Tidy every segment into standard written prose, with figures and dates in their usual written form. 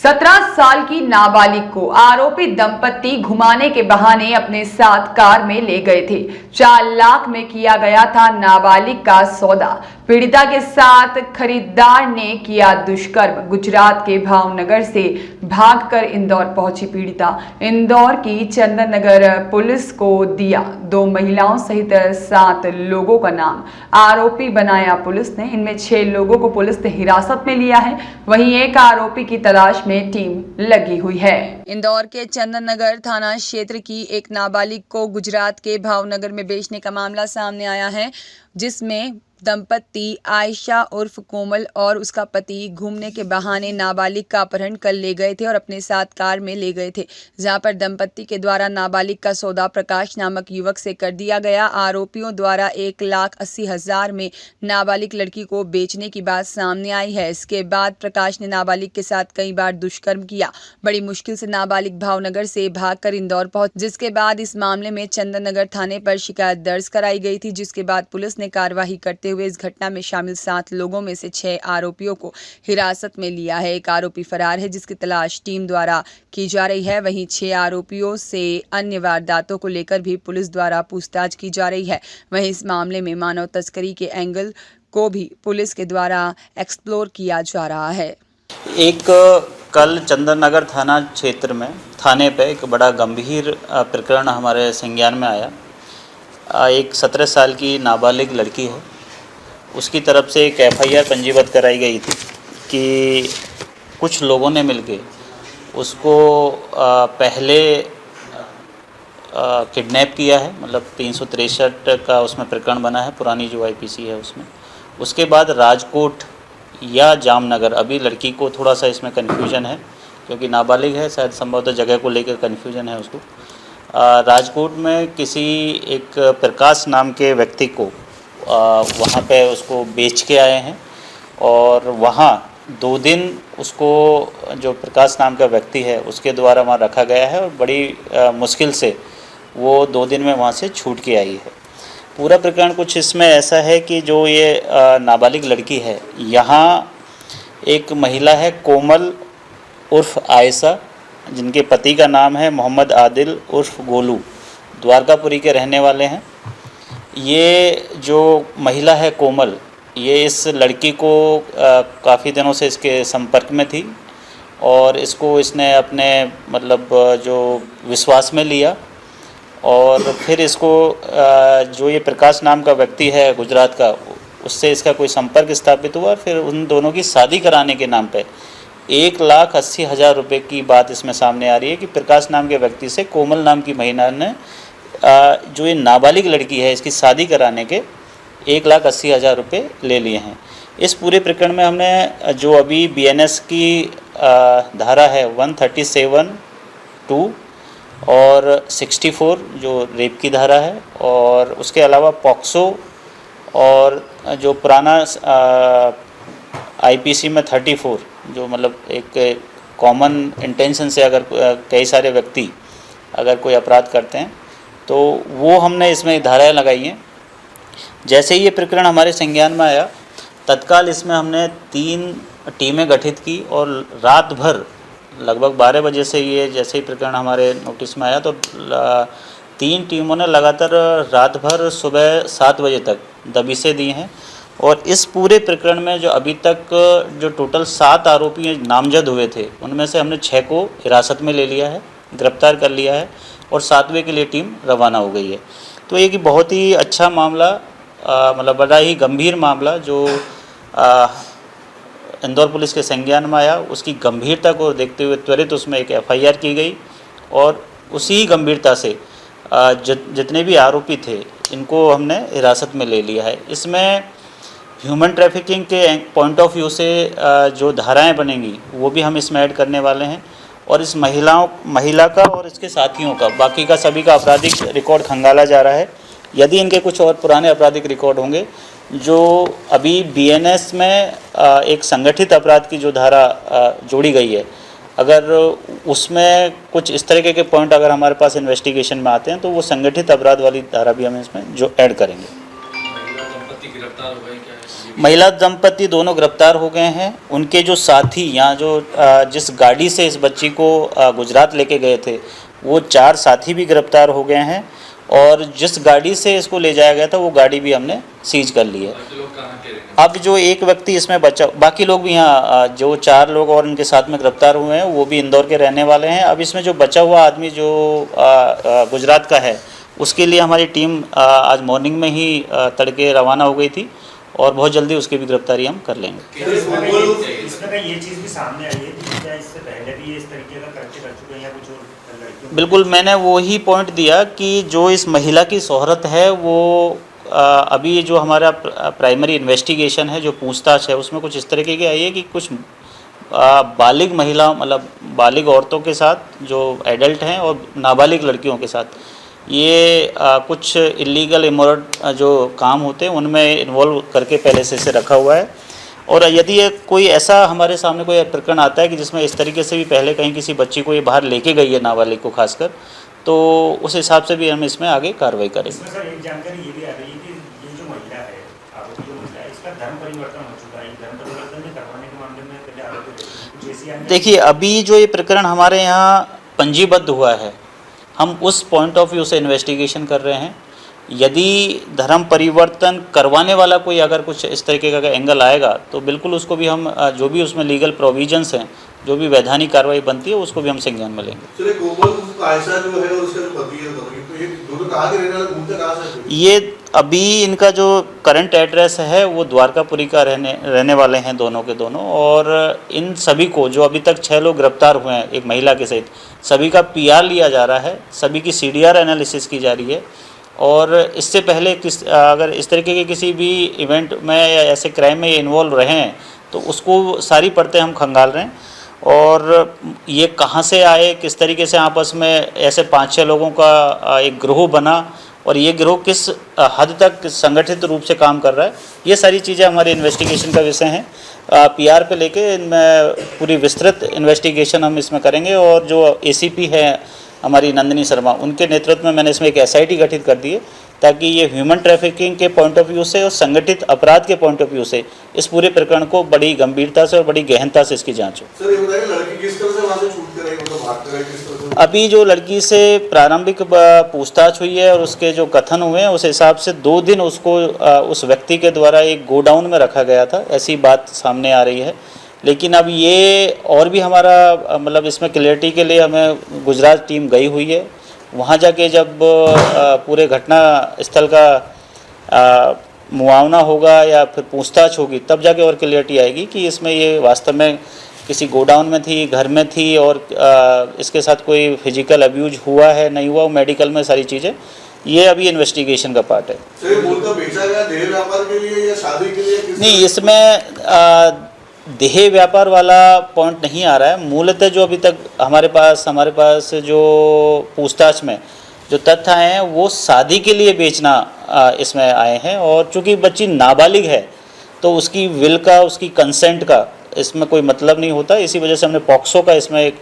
17 साल की नाबालिग को आरोपी दंपति घुमाने के बहाने अपने साथ कार में ले गए थे। 4 लाख में किया गया था नाबालिग का सौदा। पीड़िता के साथ खरीदार ने किया दुष्कर्म। गुजरात के भावनगर से भागकर इंदौर पहुंची पीड़िता। इंदौर की चंदन नगर पुलिस को दिया 2 महिलाओं सहित 7 लोगों का नाम। आरोपी बनाया पुलिस ने। इनमें 6 लोगों को पुलिस ने हिरासत में लिया है। वहीं एक आरोपी की तलाश में टीम लगी हुई है। इंदौर के चंदन नगर थाना क्षेत्र की एक नाबालिग को गुजरात के भावनगर में बेचने का मामला सामने आया है, जिसमें दंपति आयशा उर्फ कोमल और उसका पति घूमने के बहाने नाबालिग का अपहरण कर ले गए थे और अपने साथ कार में ले गए थे, जहां पर दंपति के द्वारा नाबालिग का सौदा प्रकाश नामक युवक से कर दिया गया। आरोपियों द्वारा 1,80,000 में नाबालिग लड़की को बेचने की बात सामने आई है। इसके बाद प्रकाश ने नाबालिग के साथ कई बार दुष्कर्म किया। बड़ी मुश्किल से नाबालिग भावनगर से भागकर इंदौर पहुंच, जिसके बाद इस मामले में चंदन नगर थाने पर शिकायत दर्ज कराई गई थी, जिसके बाद पुलिस ने कार्रवाई करते हुए इस घटना में शामिल 7 लोगों में से 6 आरोपियों को हिरासत में लिया है। एक आरोपी फरार है, जिसकी तलाश टीम द्वारा की जा रही है। वहीं 6 आरोपियों से अन्य वारदातों को लेकर भी पुलिस द्वारा पूछताछ की जा रही है। वहीं इस मामले में मानव तस्करी के एंगल को भी पुलिस के द्वारा एक्सप्लोर किया जा रहा है। एक कल चंदन नगर थाना क्षेत्र में थाने पे एक बड़ा गंभीर प्रकरण हमारे संज्ञान में आया। एक 17 साल की नाबालिग लड़की है, उसकी तरफ से एक FIR पंजीबद्ध कराई गई थी कि कुछ लोगों ने मिलके उसको पहले किडनैप किया है। मतलब 363 का उसमें प्रकरण बना है, पुरानी जो IPC है उसमें। उसके बाद राजकोट या जामनगर, अभी लड़की को थोड़ा सा इसमें कन्फ्यूजन है क्योंकि नाबालिग है, शायद संभवतः जगह को लेकर कन्फ्यूजन है उसको। राजकोट में किसी एक प्रकाश नाम के व्यक्ति को वहाँ पे उसको बेच के आए हैं और वहाँ 2 दिन उसको, जो प्रकाश नाम का व्यक्ति है उसके द्वारा वहाँ रखा गया है और बड़ी मुश्किल से वो 2 दिन में वहाँ से छूट के आई है। पूरा प्रकरण कुछ इसमें ऐसा है कि जो ये नाबालिग लड़की है, यहाँ एक महिला है कोमल उर्फ आयशा, जिनके पति का नाम है मोहम्मद आदिल उर्फ गोलू, द्वारकापुरी के रहने वाले हैं। ये जो महिला है कोमल, ये इस लड़की को काफ़ी दिनों से इसके संपर्क में थी और इसको इसने अपने मतलब जो विश्वास में लिया और फिर इसको जो ये प्रकाश नाम का व्यक्ति है गुजरात का, उससे इसका कोई संपर्क स्थापित हुआ। फिर उन दोनों की शादी कराने के नाम पे 1,80,000 रुपये की बात इसमें सामने आ रही है कि प्रकाश नाम के व्यक्ति से कोमल नाम की महिला ने जो ये नाबालिग लड़की है इसकी शादी कराने के 1,80,000 रुपये ले लिए हैं। इस पूरे प्रकरण में हमने जो अभी BNS की धारा है 137(2) और 64 जो रेप की धारा है, और उसके अलावा पॉक्सो और जो पुराना IPC में 34 जो मतलब एक कॉमन इंटेंशन से अगर कई सारे व्यक्ति अगर कोई अपराध करते हैं तो वो हमने इसमें धाराएं लगाई हैं। जैसे ही ये प्रकरण हमारे संज्ञान में आया, तत्काल इसमें हमने 3 टीमें गठित की और रात भर लगभग 12 बजे से ये जैसे ही प्रकरण हमारे नोटिस में आया तो 3 टीमों ने लगातार रात भर सुबह 7 बजे तक दबिशें दी हैं। और इस पूरे प्रकरण में जो अभी तक जो टोटल 7 आरोपी नामजद हुए थे, उनमें से हमने 6 को हिरासत में ले लिया है, गिरफ्तार कर लिया है और 7वें के लिए टीम रवाना हो गई है। तो ये कि बहुत ही अच्छा मामला, मतलब बड़ा ही गंभीर मामला जो इंदौर पुलिस के संज्ञान में आया, उसकी गंभीरता को देखते हुए त्वरित उसमें एक FIR की गई और उसी गंभीरता से जितने भी आरोपी थे इनको हमने हिरासत में ले लिया है। इसमें ह्यूमन ट्रैफिकिंग के पॉइंट ऑफ व्यू से जो धाराएं बनेंगी वो भी हम इसमें ऐड करने वाले हैं और इस महिला का और इसके साथियों का, बाकी का सभी का आपराधिक रिकॉर्ड खंगाला जा रहा है। यदि इनके कुछ और पुराने आपराधिक रिकॉर्ड होंगे, जो अभी BNS में एक संगठित अपराध की जो धारा जोड़ी गई है, अगर उसमें कुछ इस तरीके के पॉइंट अगर हमारे पास इन्वेस्टिगेशन में आते हैं तो वो संगठित अपराध वाली धारा भी हम इसमें जो ऐड करेंगे। गिरफ्तार हो गए क्या है? महिला दंपति दोनों गिरफ्तार हो गए हैं। उनके जो साथी यहाँ जो जिस गाड़ी से इस बच्ची को गुजरात लेके गए थे, वो 4 साथी भी गिरफ्तार हो गए हैं और जिस गाड़ी से इसको ले जाया गया था वो गाड़ी भी हमने सीज कर ली है। बाकी लोग कहाँ के रहने वाले? अब जो एक व्यक्ति इसमें बचा, बाकी लोग भी यहाँ जो 4 लोग और उनके साथ में गिरफ्तार हुए हैं वो भी इंदौर के रहने वाले हैं। अब इसमें जो बचा हुआ आदमी जो गुजरात का है, उसके लिए हमारी टीम आज मॉर्निंग में ही तड़के रवाना हो गई थी और बहुत जल्दी उसकी भी गिरफ्तारी हम कर लेंगे। इसमें ये चीज़ भी सामने आई है कि क्या इससे पहले भी इस तरीके का कर चुके हैं या कुछ और लड़कियों? बिल्कुल, मैंने वो ही पॉइंट दिया कि जो इस महिला की शोहरत है वो अभी जो हमारा प्राइमरी इन्वेस्टिगेशन है, जो पूछताछ है, उसमें कुछ इस तरीके की आई है कि कुछ बालिग महिला मतलब बालिग औरतों के साथ जो एडल्ट हैं और नाबालिग लड़कियों के साथ ये कुछ इलीगल इमोरल जो काम होते हैं उनमें इन्वॉल्व करके पहले से रखा हुआ है। और यदि कोई ऐसा हमारे सामने कोई प्रकरण आता है कि जिसमें इस तरीके से भी पहले कहीं किसी बच्ची को ये बाहर लेके गई है, नाबालिग को खासकर, तो उस हिसाब से भी हम इसमें आगे कार्रवाई करेंगे। इसमें सर एक जानकारी ये भी आ रही है कि ये जो महिला है, आरोपी जो महिला है, इसका धर्म परिवर्तन हो चुका है। धर्म परिवर्तन में करवाने के मामले में पहले आरोपी जैसी देखिए, अभी जो ये प्रकरण हमारे यहाँ पंजीबद्ध हुआ है, हम उस पॉइंट ऑफ व्यू से इन्वेस्टिगेशन कर रहे हैं। यदि धर्म परिवर्तन करवाने वाला कोई अगर कुछ इस तरीके का एंगल आएगा तो बिल्कुल उसको भी हम जो भी उसमें लीगल प्रोविजंस हैं, जो भी वैधानिक कार्रवाई बनती है, उसको भी हम संज्ञान में लेंगे। ये अभी इनका जो करंट एड्रेस है वो द्वारकापुरी का रहने वाले हैं दोनों के दोनों। और इन सभी को जो अभी तक 6 लोग गिरफ्तार हुए हैं एक महिला के सहित, सभी का PR लिया जा रहा है, सभी की CDR एनालिसिस की जा रही है। और इससे पहले अगर इस तरीके के किसी भी इवेंट में या ऐसे क्राइम में ये इन्वॉल्व रहे हैं तो उसको सारी परतें हम खंगाल रहे हैं। और ये कहाँ से आए, किस तरीके से आपस में ऐसे 5-6 लोगों का एक गिरोह बना और ये गिरोह किस हद तक संगठित रूप से काम कर रहा है, ये सारी चीज़ें हमारे इन्वेस्टिगेशन का विषय हैं। PR पे लेके इनमें पूरी विस्तृत इन्वेस्टिगेशन हम इसमें करेंगे। और जो ACP है हमारी नंदिनी शर्मा, उनके नेतृत्व में मैंने इसमें एक SIT गठित कर दी है ताकि ये ह्यूमन ट्रैफिकिंग के पॉइंट ऑफ व्यू से और संगठित अपराध के पॉइंट ऑफ व्यू से इस पूरे प्रकरण को बड़ी गंभीरता से और बड़ी गहनता से इसकी जांच हो। सर, ये बताइए लड़की किस तरह से वहाँ से छूट कर आई, मतलब भाग कर आई किस तरह से? अभी जो लड़की से प्रारंभिक पूछताछ हुई है और उसके जो कथन हुए हैं उस हिसाब से 2 दिन उसको उस व्यक्ति के द्वारा एक गोडाउन में रखा गया था, ऐसी बात सामने आ रही है। लेकिन अब ये और भी हमारा मतलब इसमें क्लियरिटी के लिए हमें गुजरात टीम गई हुई है। वहाँ जाके जब पूरे घटना स्थल का मुआवना होगा या फिर पूछताछ होगी तब जाके और क्लियरिटी आएगी कि इसमें ये वास्तव में किसी गोडाउन में थी, घर में थी और इसके साथ कोई फिजिकल अब्यूज हुआ है नहीं हुआ, मेडिकल में सारी चीज़ें, ये अभी इन्वेस्टिगेशन का पार्ट है। सर, ये मूलतः बेचा गया देह व्यापार के लिए या शादी के लिए? नहीं, इसमें देह व्यापार वाला पॉइंट नहीं आ रहा है। मूलतः जो अभी तक हमारे पास जो पूछताछ में जो तथ्य आए हैं वो शादी के लिए बेचना इसमें आए हैं। और चूंकि बच्ची नाबालिग है तो उसकी विल का, उसकी कंसेंट का इसमें कोई मतलब नहीं होता। इसी वजह से हमने पॉक्सो का इसमें एक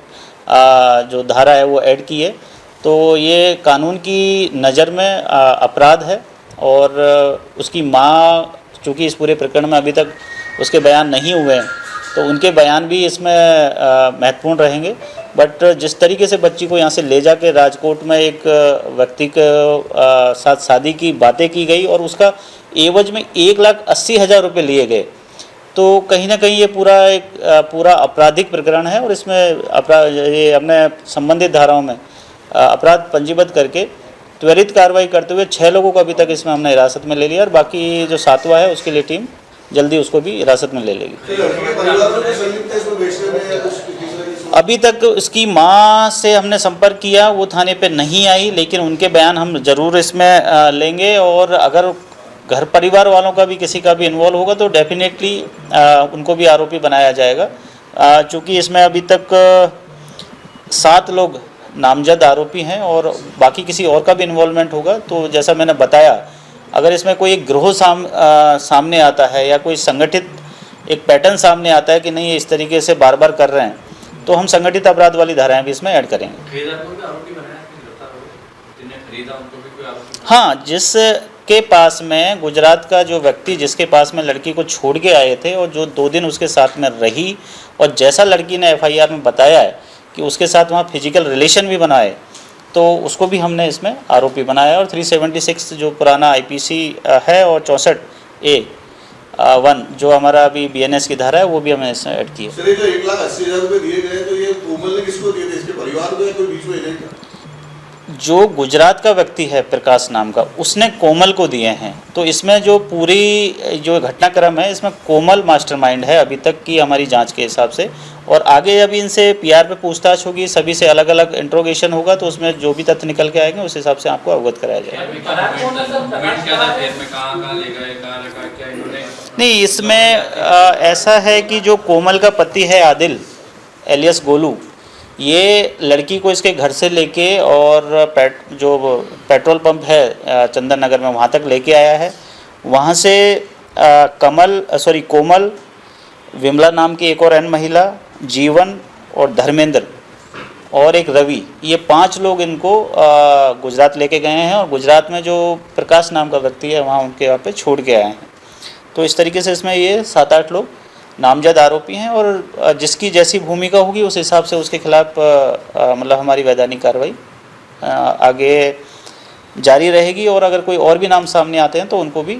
जो धारा है वो ऐड की है। तो ये कानून की नज़र में अपराध है। और उसकी माँ चूँकि इस पूरे प्रकरण में अभी तक उसके बयान नहीं हुए हैं तो उनके बयान भी इसमें महत्वपूर्ण रहेंगे। बट जिस तरीके से बच्ची को यहाँ से ले जाके राजकोट में एक व्यक्ति के साथ शादी की बातें की गई और उसका एवज में 1,80,000 रुपये लिए गए, तो कहीं ना कहीं ये पूरा आपराधिक प्रकरण है। और इसमें ये हमने संबंधित धाराओं में अपराध पंजीबद्ध करके त्वरित कार्रवाई करते हुए 6 लोगों को अभी तक इसमें हमने हिरासत में ले लिया और बाकी जो 7वां है उसके लिए टीम जल्दी उसको भी हिरासत में ले लेगी। अभी तक उसकी मां से हमने संपर्क किया, वो थाने पे नहीं आई, लेकिन उनके बयान हम ज़रूर इसमें लेंगे। और अगर घर परिवार वालों का भी किसी का भी इन्वॉल्व होगा तो डेफिनेटली उनको भी आरोपी बनाया जाएगा। चूँकि इसमें अभी तक 7 लोग नामजद आरोपी हैं और बाकी किसी और का भी इन्वॉल्वमेंट होगा तो जैसा मैंने बताया, अगर इसमें कोई एक गिरोह सामने आता है या कोई संगठित एक पैटर्न सामने आता है कि नहीं ये इस तरीके से बार बार कर रहे हैं तो हम संगठित अपराध वाली धाराएं भी इसमें ऐड करेंगे। हाँ, जिस उसके पास में गुजरात का जो व्यक्ति जिसके पास में लड़की को छोड़ के आए थे और जो 2 दिन उसके साथ में रही, और जैसा लड़की ने FIR में बताया है कि उसके साथ वहाँ फिजिकल रिलेशन भी बनाए, तो उसको भी हमने इसमें आरोपी बनाया। और 376 जो पुराना IPC है और 64A(1) जो हमारा अभी BNS की धारा है, वो भी हमने इसमें ऐड की है। सर, ये जो 1,80,000 रुपए दिए गए, तो ये कोमल ने किसको दिए थे? इसके परिवार को या कोई बीच में एजेंट था? जो गुजरात का व्यक्ति है प्रकाश नाम का, उसने कोमल को दिए हैं। तो इसमें जो पूरी जो घटनाक्रम है, इसमें कोमल मास्टरमाइंड है अभी तक की हमारी जांच के हिसाब से। और आगे जब इनसे PR पे पूछताछ होगी, सभी से अलग अलग इंट्रोगेशन होगा, तो उसमें जो भी तथ्य निकल के आएंगे उस हिसाब से आपको अवगत कराया जाएगा। मूवमेंट क्या था खेत में, कहाँ ले गए, कहाँ रखा, क्या इन्होंने? नहीं, इसमें ऐसा है कि जो कोमल का पति है आदिल एलियस गोलू, ये लड़की को इसके घर से लेके और जो पेट्रोल पंप है चंदन नगर में, वहाँ तक लेके आया है। वहाँ से कोमल, विमला नाम की एक और अन्य महिला, जीवन और धर्मेंद्र और एक रवि, ये 5 लोग इनको गुजरात लेके गए हैं। और गुजरात में जो प्रकाश नाम का व्यक्ति है, वहाँ उनके यहाँ पे छोड़ के आए हैं। तो इस तरीके से इसमें ये 7-8 लोग नामजद आरोपी हैं, और जिसकी जैसी भूमिका होगी उस हिसाब से उसके खिलाफ मतलब हमारी वैधानिक कार्रवाई आगे जारी रहेगी। और अगर कोई और भी नाम सामने आते हैं तो उनको भी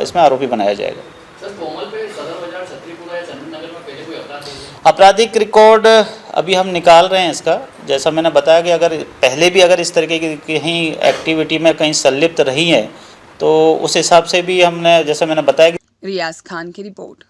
इसमें आरोपी बनाया जाएगा। सर, कोमल पे सदर बाजार, छतरीपुरा या चंदन नगर में पहले कोई अपराध नहीं है? आपराधिक रिकॉर्ड अभी हम निकाल रहे हैं इसका। जैसा मैंने बताया कि अगर पहले भी अगर इस तरीके की कहीं एक्टिविटी में कहीं संलिप्त रही है, तो उस हिसाब से भी हमने, जैसा मैंने बताया कि रियाज खान की रिपोर्ट।